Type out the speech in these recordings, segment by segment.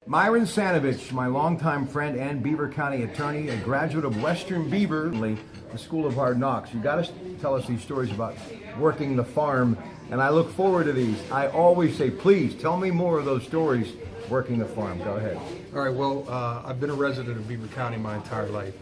Myron Sanovich, my longtime friend and Beaver County attorney, a graduate of Western Beaver, the School of Hard Knocks. You got to tell us these stories about working the farm, and I look forward to these. I always say, please tell me more of those stories working the farm. Go ahead. All right, well, I've been a resident of Beaver County my entire life,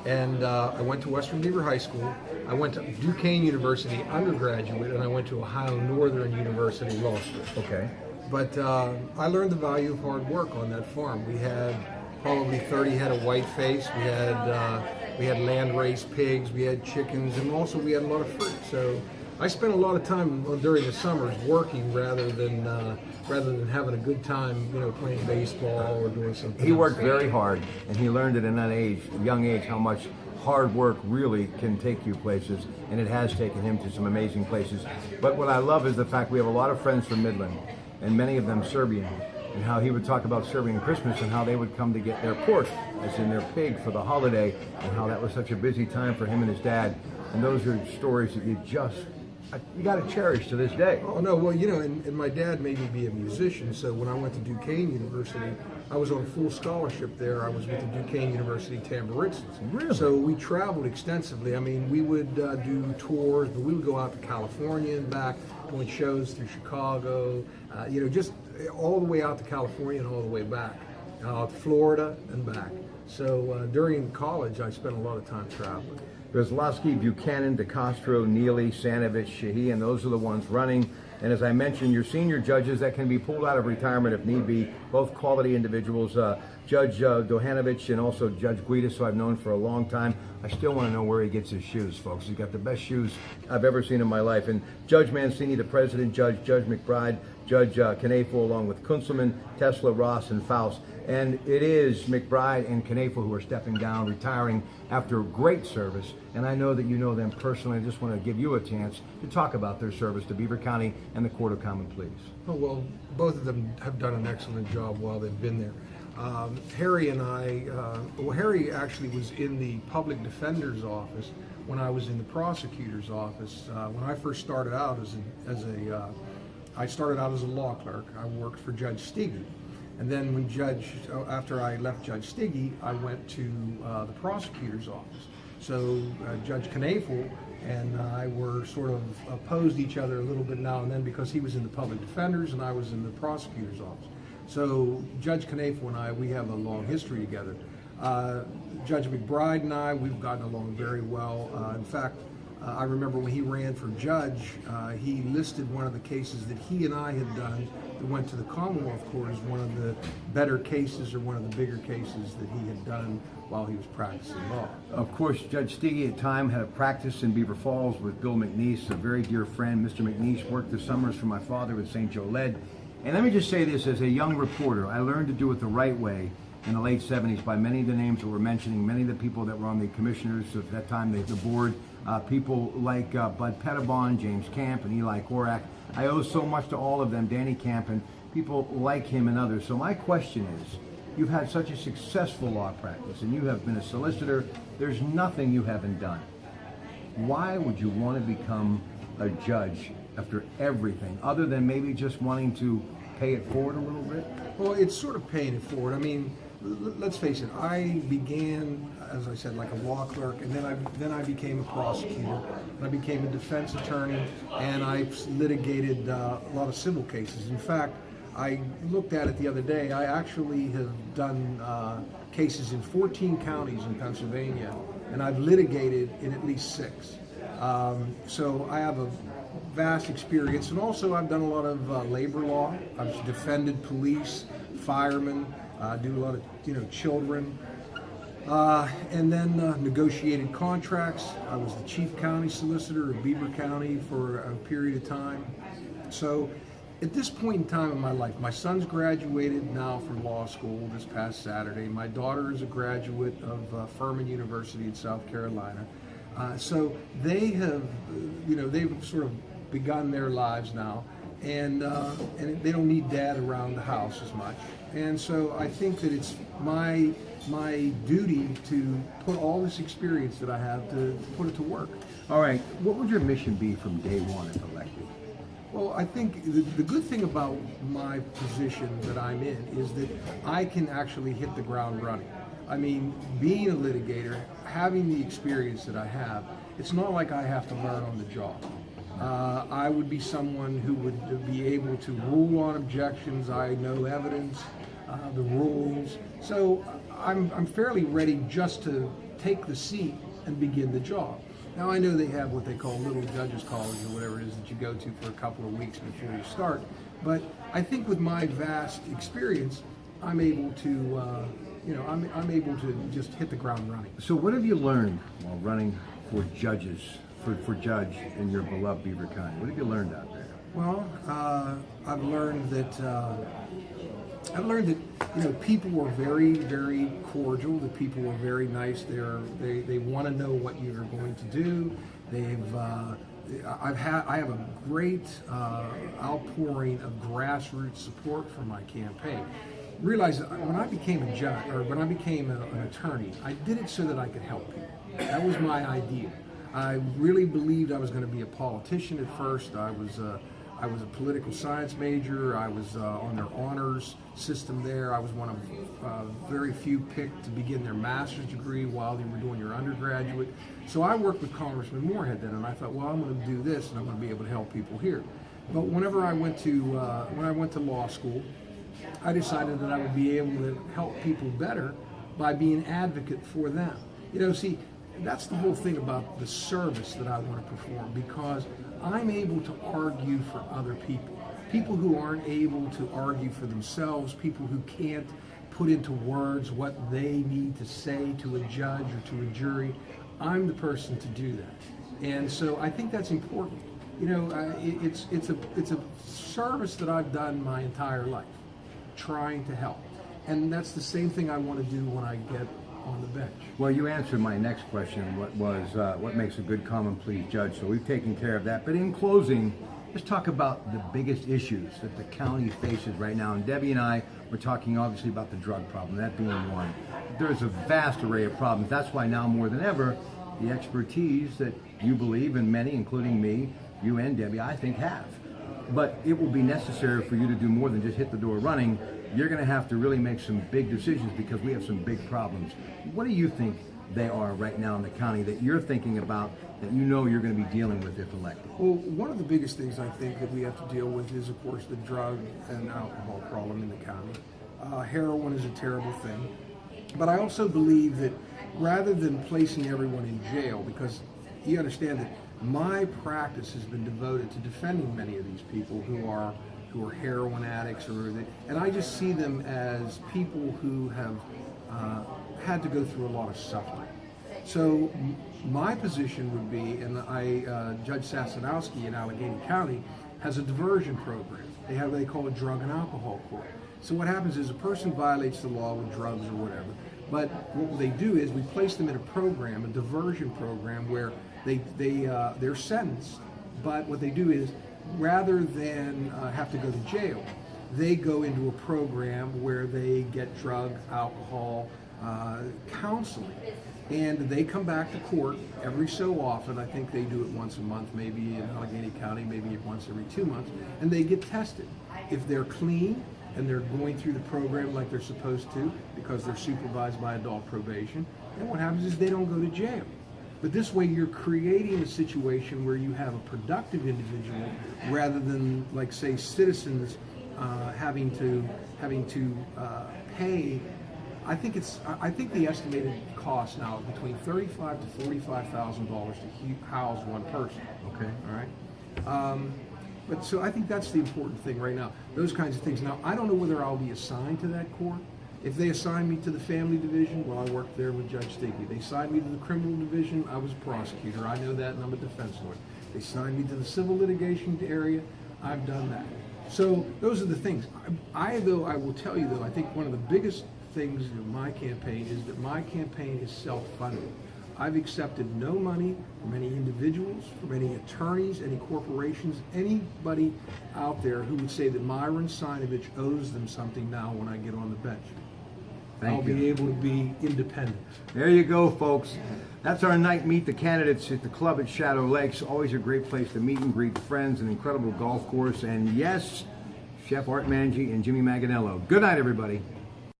and I went to Western Beaver High School. I went to Duquesne University undergraduate, and I went to Ohio Northern University Law School. Okay. But I learned the value of hard work on that farm. We had probably 30 head of whiteface. We had land-raised pigs. We had chickens, and also we had a lot of fruit. So I spent a lot of time during the summers working rather than having a good time, playing baseball or doing something. He worked very hard, and he learned at a young age, how much hard work really can take you places, and it has taken him to some amazing places. But what I love is the fact we have a lot of friends from Midland, and many of them Serbian, and how he would talk about Serbian Christmas and how they would come to get their pork, as in their pig, for the holiday, and how that was such a busy time for him and his dad. And those are stories that you got to cherish to this day. Oh no, well, and my dad made me be a musician, so when I went to Duquesne University, I was on full scholarship there. I was with the Duquesne University Tamburitzans. Really? So we traveled extensively. I mean, we would do tours, but we would go out to California and back, doing shows through Chicago, just all the way out to California and all the way back, Florida and back. So during college, I spent a lot of time traveling. Brzezowski, Buchanan, DeCastro, Neely, Sanovich, Shahi, and those are the ones running. And as I mentioned, your senior judges that can be pulled out of retirement if need be, both quality individuals, Judge Dohanovich and also Judge Guida, who I've known for a long time. I still want to know where he gets his shoes, folks. He's got the best shoes I've ever seen in my life. And Judge Mancini, the president, Judge McBride, Judge Knafel, along with Kunzelman, Tesla, Ross, and Faust. And it is McBride and Knafel who are stepping down, retiring after great service. And I know that you know them personally. I just want to give you a chance to talk about their service to Beaver County and the Court of Common Pleas. Oh, well, both of them have done an excellent job while they've been there. Harry and I, Harry actually was in the public defender's office when I was in the prosecutor's office. When I first started out I started out as a law clerk. I worked for Judge Stiggy. And then after I left Judge Stiggy, I went to the prosecutor's office. So Judge Knafel and I were sort of opposed each other a little bit now and then because he was in the public defender's and I was in the prosecutor's office. So Judge Knafel and I, we have a long history together. Judge McBride and I, we've gotten along very well. In fact, I remember when he ran for judge, he listed one of the cases that he and I had done that went to the Commonwealth Court as one of the better cases or one of the bigger cases that he had done while he was practicing law. Of course, Judge Stiggy at the time had a practice in Beaver Falls with Bill McNeese, a very dear friend. Mr. McNeese worked the summers for my father with St. Joe Led. And let me just say this, as a young reporter, I learned to do it the right way in the late 70s by many of the names that we're mentioning, many of the people that were on the commissioners at that time, the board, people like Bud Pettibon, James Camp, and Eli Korak. I owe so much to all of them, Danny Camp, and people like him and others. So my question is, you've had such a successful law practice, and you have been a solicitor. There's nothing you haven't done. Why would you want to become a judge after everything, other than maybe just wanting to pay it forward a little bit? Well, it's sort of paying it forward. I mean, let's face it, I began, as I said, like a law clerk, and then I became a prosecutor, and I became a defense attorney, and I litigated a lot of civil cases. In fact, I looked at it the other day. I actually have done cases in 14 counties in Pennsylvania, and I've litigated in at least 6. So I have a vast experience, and also I've done a lot of labor law. I've defended police, firemen, do a lot of children, and then negotiated contracts. I was the chief county solicitor of Beaver County for a period of time. So at this point in time in my life, my son's graduated now from law school this past Saturday. My daughter is a graduate of Furman University in South Carolina. So they have, they've sort of begun their lives now, and they don't need dad around the house as much. And so I think that it's my duty to put all this experience that I have to put it to work. All right, what would your mission be from day one if elected? Well, I think the good thing about my position that I'm in is that I can actually hit the ground running. I mean, being a litigator, having the experience that I have, it's not like I have to learn on the job. I would be someone who would be able to rule on objections. I know evidence, the rules. So I'm fairly ready just to take the seat and begin the job. Now, I know they have what they call little judges college or whatever it is that you go to for a couple of weeks before you start. But I think with my vast experience, I'm able to, I'm able to just hit the ground running. So what have you learned while running for judges, for judge in your beloved Beaver County? What have you learned out there? Well, I've learned that people are very, very cordial. The people are very nice. They want to know what you're going to do. I have a great outpouring of grassroots support for my campaign. Realize that when I became a judge, or when I became an attorney, I did it so that I could help people. That was my idea. I really believed I was going to be a politician at first. I was a political science major. I was on their honors system there. I was one of very few picked to begin their master's degree while they were doing your undergraduate. So I worked with Congressman Moorhead then, and I thought, well, I'm going to do this, and I'm going to be able to help people here. But whenever I went to law school, I decided that I would be able to help people better by being an advocate for them. See, that's the whole thing about the service that I want to perform, because I'm able to argue for other people. People who aren't able to argue for themselves, people who can't put into words what they need to say to a judge or to a jury, I'm the person to do that. And so I think that's important. It's a service that I've done my entire life, trying to help. And that's the same thing I want to do when I get on the bench. Well, you answered my next question, what makes a good common pleas judge, so we've taken care of that. But in closing, let's talk about the biggest issues that the county faces right now. And Debbie and I were talking obviously about the drug problem, that being one. There's a vast array of problems. That's why now more than ever, the expertise that you believe, and many, including me, you and Debbie, I think have. But it will be necessary for you to do more than just hit the door running. You're going to have to really make some big decisions because we have some big problems. What do you think they are right now in the county that you're thinking about that you know you're going to be dealing with if elected? Well, one of the biggest things I think that we have to deal with is, of course, the drug and alcohol problem in the county. Heroin is a terrible thing. But I also believe that rather than placing everyone in jail, because you understand that my practice has been devoted to defending many of these people who are heroin addicts, and I just see them as people who have had to go through a lot of suffering. So my position would be, and Judge Sasanowski in Allegheny County has a diversion program. They have what they call a drug and alcohol court. So what happens is a person violates the law with drugs or whatever, but what they do is we place them in a program, a diversion program, where they're sentenced, but what they do is, rather than have to go to jail, they go into a program where they get drug, alcohol, counseling. And they come back to court every so often. I think they do it once a month, maybe in Allegheny County, maybe once every 2 months, and they get tested. If they're clean and they're going through the program like they're supposed to, because they're supervised by adult probation, then what happens is they don't go to jail. But this way you're creating a situation where you have a productive individual rather than, like, say, citizens having to pay. I think the estimated cost now is between $35,000 to $45,000 to house one person. Okay. All right. But so I think that's the important thing right now. Those kinds of things. Now, I don't know whether I'll be assigned to that court. If they assign me to the family division, well, I worked there with Judge Stiggy. They assigned me to the criminal division, I was a prosecutor. I know that, and I'm a defense lawyer. They assigned me to the civil litigation area, I've done that. So those are the things. I will tell you, though, I think one of the biggest things in my campaign is that my campaign is self-funded. I've accepted no money from any individuals, from any attorneys, any corporations, anybody out there who would say that Myron Sinovich owes them something now when I get on the bench. Thank I'll you. be able to be independent. There you go, folks. That's our night meet the candidates at the club at Shadow Lakes. Always a great place to meet and greet friends, an incredible golf course, and yes, Chef Art Manji and Jimmy Manganello. Good night, everybody.